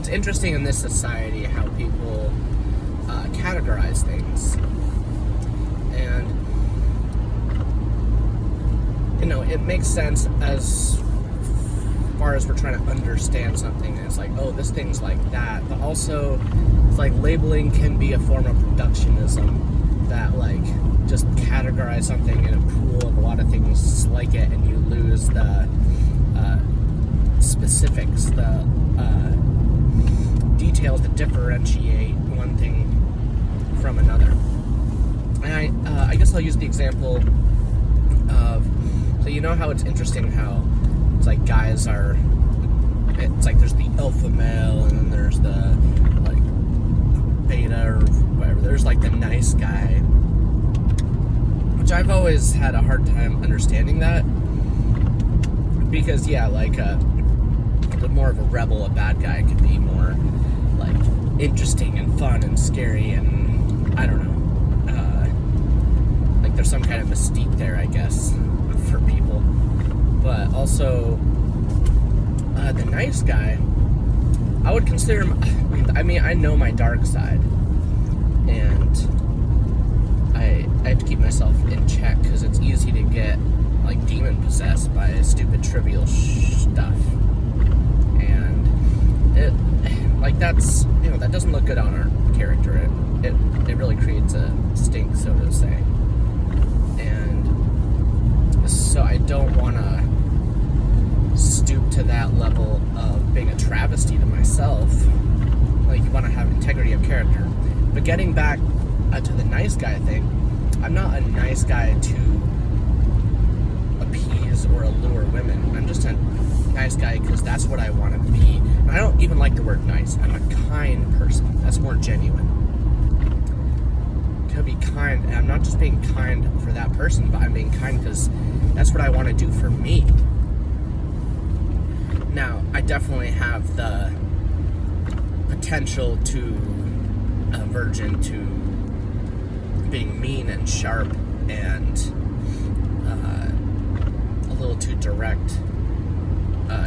It's interesting in this society how people categorize things. And, it makes sense as far as we're trying to understand something. It's like, oh, this thing's like that. But also, it's like labeling can be a form of reductionism that, like, just categorize something in a pool of a lot of things like it, and you lose the specifics, the details that differentiate one thing from another. And I guess I'll use the example of, so you know how it's interesting how it's like guys are, it's like there's the alpha male and then there's the like beta or whatever. There's like the nice guy, which I've always had a hard time understanding that, because like more of a rebel, a bad guy could be more like interesting and fun and scary, and I don't know, like there's some kind of mystique there, I guess, for people. But also the nice guy, I would consider him, I know my dark side, and I have to keep myself in check because it's easy to get like demon possessed by stupid trivial stuff, and it like that's that doesn't look good on our character. It really creates a stink, so to say. And so I don't want to stoop to that level of being a travesty to myself. Like, you want to have integrity of character. But getting back to the nice guy thing, I'm not a nice guy to appease or allure women. I'm just a nice guy because that's what I want to be. And I don't even like the word nice. I'm a kind person. That's more genuine. To be kind, and I'm not just being kind for that person, but I'm being kind because that's what I want to do for me. Now, I definitely have the potential to virgin to being mean and sharp and a little too direct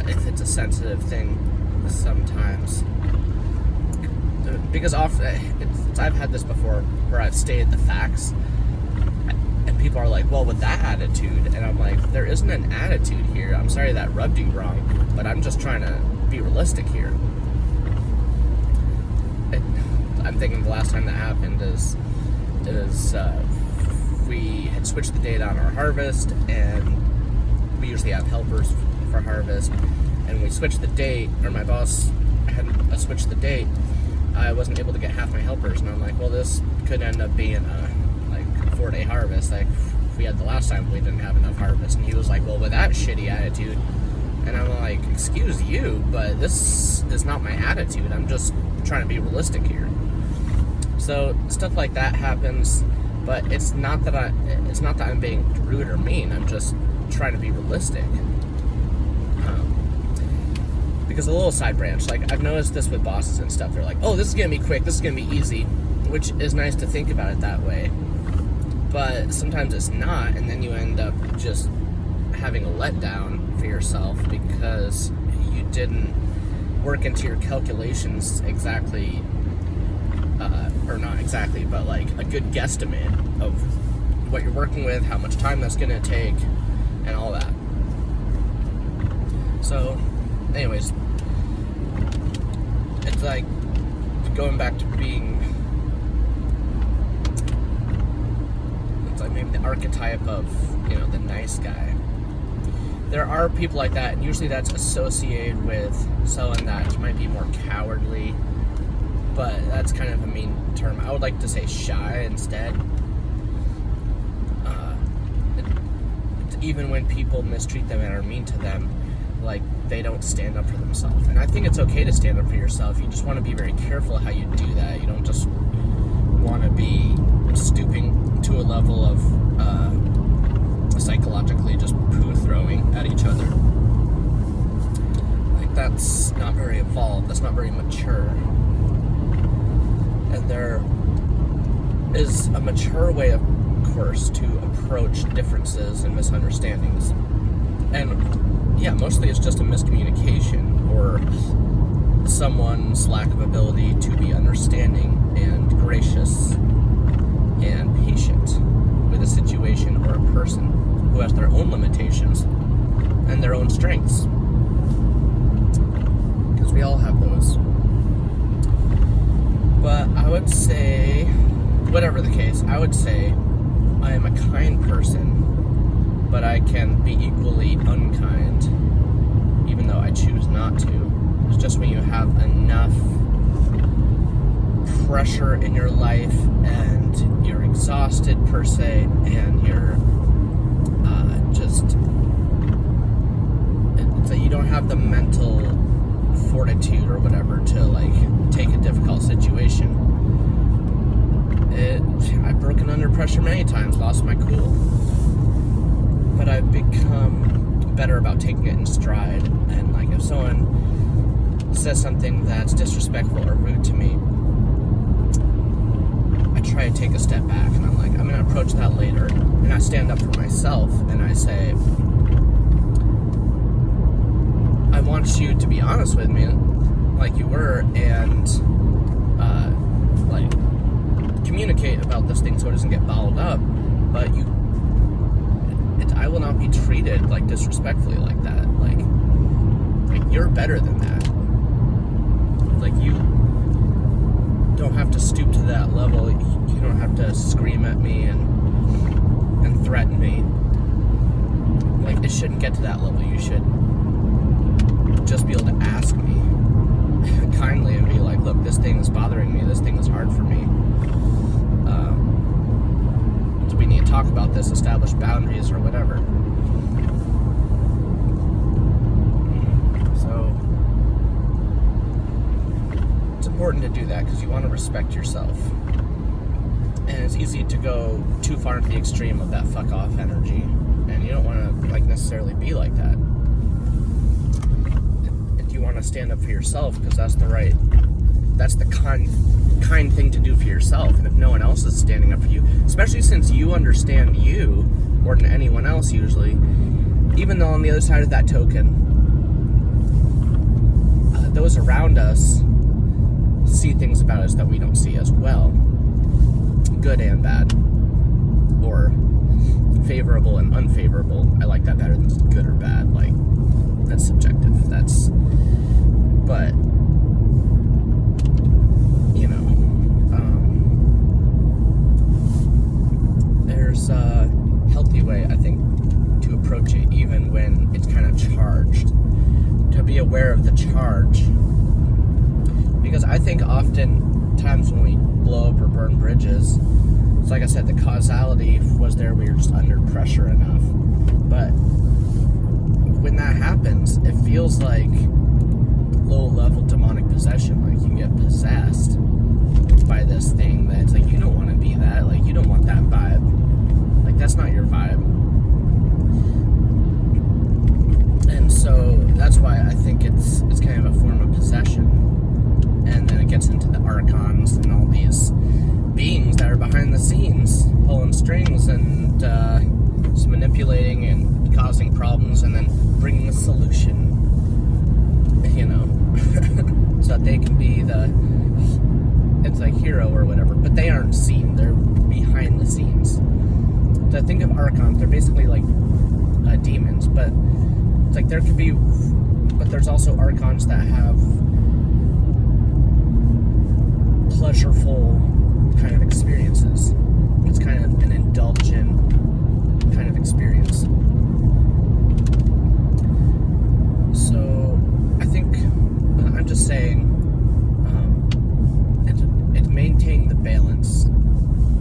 if it's a sensitive thing sometimes. Because often, I've had this before where I've stated the facts and people are like, well, with that attitude, and I'm like, there isn't an attitude here. I'm sorry that rubbed you wrong, but I'm just trying to be realistic here. I'm thinking the last time that happened is we had switched the date on our harvest, and we usually have helpers for harvest, and we switched the date, or my boss had switched the date. I wasn't able to get half my helpers, and I'm like, well, this could end up being a 4-day harvest. Like we had the last time, we didn't have enough harvest. And he was like, well, with that shitty attitude. And I'm like, excuse you, but this is not my attitude. I'm just trying to be realistic here. So stuff like that happens, but it's not that I'm being rude or mean. I'm just trying to be realistic. Because a little side branch, like I've noticed this with bosses and stuff, they're like, oh, this is gonna be quick, this is gonna be easy, which is nice to think about it that way, but sometimes it's not, and then you end up just having a letdown for yourself because you didn't work into your calculations exactly, or not exactly, but like a good guesstimate of what you're working with, how much time that's gonna take, and all that. So anyways, it's like going back to being, it's like maybe the archetype of, the nice guy. There are people like that, and usually that's associated with someone that might be more cowardly, but that's kind of a mean term. I would like to say shy instead. Even when people mistreat them and are mean to them, like, they don't stand up for themselves. And I think it's okay to stand up for yourself. You just want to be very careful how you do that. You don't just want to be stooping to a level of psychologically just poo-throwing at each other. Like, that's not very evolved. That's not very mature. And there is a mature way, of course, to approach differences and misunderstandings. And yeah, mostly it's just a miscommunication, or someone's lack of ability to be understanding and gracious and patient with a situation or a person who has their own limitations and their own strengths. Because we all have those. But I would say, whatever the case, I would say I am a kind person, but I can be equally unkind, even though I choose not to. It's just when you have enough pressure in your life and you're exhausted per se, and you're it's like you don't have the mental fortitude or whatever to like take a difficult situation. I've broken under pressure many times, lost my cool, but I've become better about taking it in stride. And like if someone says something that's disrespectful or rude to me, I try to take a step back and I'm like, I'm going to approach that later, and I stand up for myself and I say, I want you to be honest with me like you were, and like communicate about this thing so it doesn't get bottled up, but I will not be treated like disrespectfully like that. Like you're better than that. Like you don't have to stoop to that level. You don't have to scream at me and threaten me. Like it shouldn't get to that level. You should just be able to ask me kindly and be like, look, this thing is bothering me. This thing is hard for me. So we need to talk about this, establish boundaries or whatever. So it's important to do that because you want to respect yourself. And it's easy to go too far into the extreme of that fuck off energy, and you don't want to like necessarily be like that. If you want to stand up for yourself, because that's the kind thing to do for yourself. And if no one else is standing up for you, especially since you understand you more than anyone else usually, even though on the other side of that token, those around us see things about us that we don't see as well, good and bad, or favorable and unfavorable. I like that better than good or bad. Like that's subjective. But you know, there's a healthy way, I think, to approach it, even when it's kind of charged. To be aware of the charge, because I think oftentimes when we blow up or burn bridges, it's like I said, the causality was there. We were just under pressure enough. But when that happens, it feels like low-level demonic possession. Like you get possessed by this thing that it's like you don't want to be that. Like you don't want that vibe. Like that's not your vibe. And so that's why I think it's kind of a form of possession. And then it gets into the archons and all these beings that are behind the scenes, pulling strings and just manipulating and causing problems, and then bringing a solution, you know, so that they can be it's like hero or whatever, but they aren't seen, they're behind the scenes. So think of archons, they're basically like demons, but it's like but there's also archons that have pleasureful kind of experiences. It's kind of an indulgent kind of experience. So I think I'm just saying it's maintaining the balance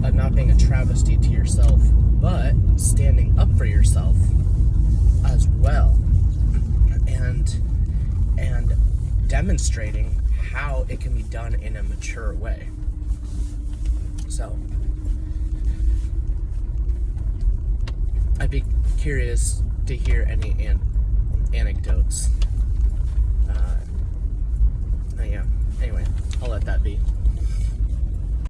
of not being a travesty to yourself, but standing up for yourself as well, and demonstrating how it can be done in a mature way. So I'd be curious to hear any anecdotes. Yeah. Anyway, I'll let that be.